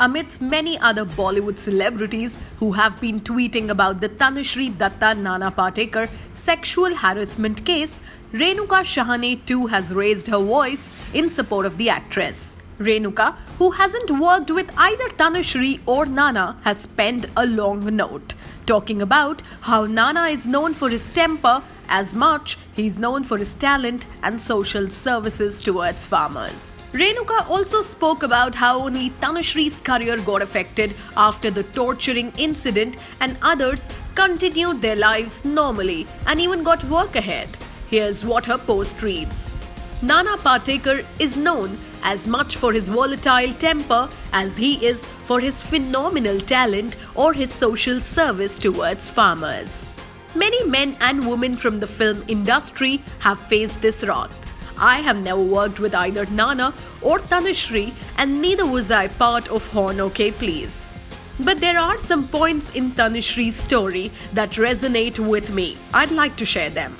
Amidst many other Bollywood celebrities who have been tweeting about the Tanushree Datta Nana Patekar sexual harassment case, Renuka Shahane too has raised her voice in support of the actress. Renuka, who hasn't worked with either Tanushree or Nana, has penned a long note talking about how Nana is known for his temper as much he's known for his talent and social services towards farmers. Renuka also spoke about how only Tanushree's career got affected after the torturing incident and others continued their lives normally and even got work ahead. Here's what her post reads. Nana Patekar is known as much for his volatile temper as he is for his phenomenal talent or his social service towards farmers. Many men and women from the film industry have faced this wrath. I have never worked with either Nana or Tanushree, and neither was I part of Horn OK Please. But there are some points in Tanushree's story that resonate with me. I'd like to share them.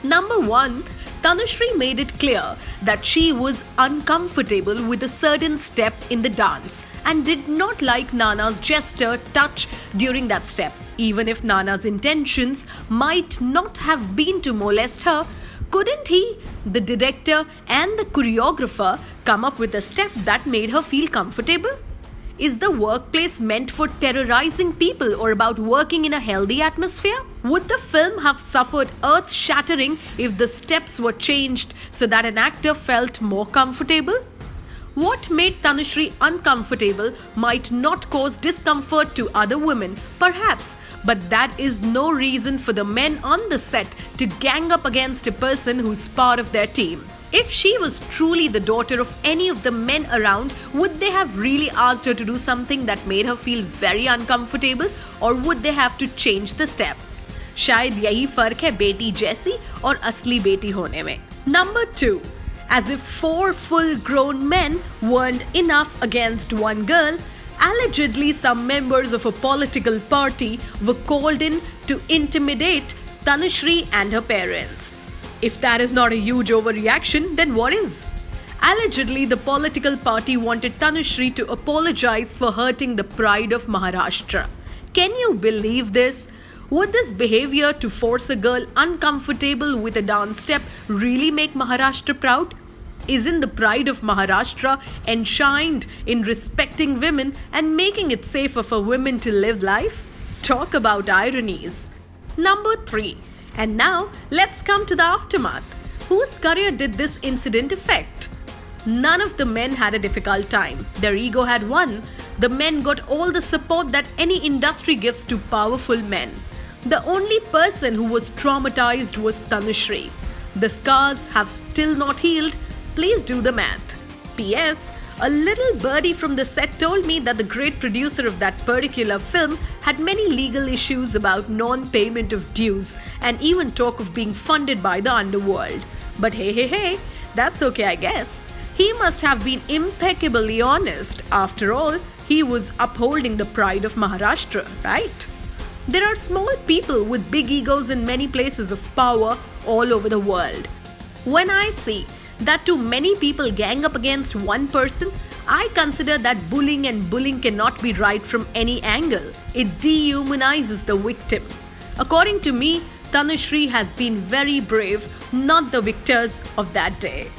Number 1, Tanushree made it clear that she was uncomfortable with a certain step in the dance and did not like Nana's gesture touch during that step. Even if Nana's intentions might not have been to molest her, couldn't he, the director and the choreographer, come up with a step that made her feel comfortable? Is the workplace meant for terrorizing people or about working in a healthy atmosphere? Would the film have suffered earth-shattering if the steps were changed so that an actor felt more comfortable? What made Tanushree uncomfortable might not cause discomfort to other women, perhaps, but that is no reason for the men on the set to gang up against a person who's part of their team. If she was truly the daughter of any of the men around, would they have really asked her to do something that made her feel very uncomfortable, or would they have to change the step? शायद यही फर्क है बेटी जैसी और असली बेटी होने में. Number 2. As if 4 full-grown men weren't enough against one girl, allegedly some members of a political party were called in to intimidate Tanushree and her parents. If that is not a huge overreaction, then what is? Allegedly, the political party wanted Tanushree to apologize for hurting the pride of Maharashtra. Can you believe this? Would this behavior to force a girl uncomfortable with a dance step really make Maharashtra proud? Isn't the pride of Maharashtra enshrined in respecting women and making it safer for women to live life? Talk about ironies. Number 3. And now, let's come to the aftermath. Whose career did this incident affect? None of the men had a difficult time. Their ego had won. The men got all the support that any industry gives to powerful men. The only person who was traumatized was Tanushree. The scars have still not healed. Please do the math. P.S. A little birdie from the set told me that the great producer of that particular film had many legal issues about non-payment of dues and even talk of being funded by the underworld. But hey, that's okay, I guess. He must have been impeccably honest. After all, he was upholding the pride of Maharashtra, right? There are small people with big egos in many places of power all over the world. When I see that too many people gang up against one person, I consider that bullying cannot be right from any angle. It dehumanizes the victim. According to me, Tanushree has been very brave, not the victors of that day.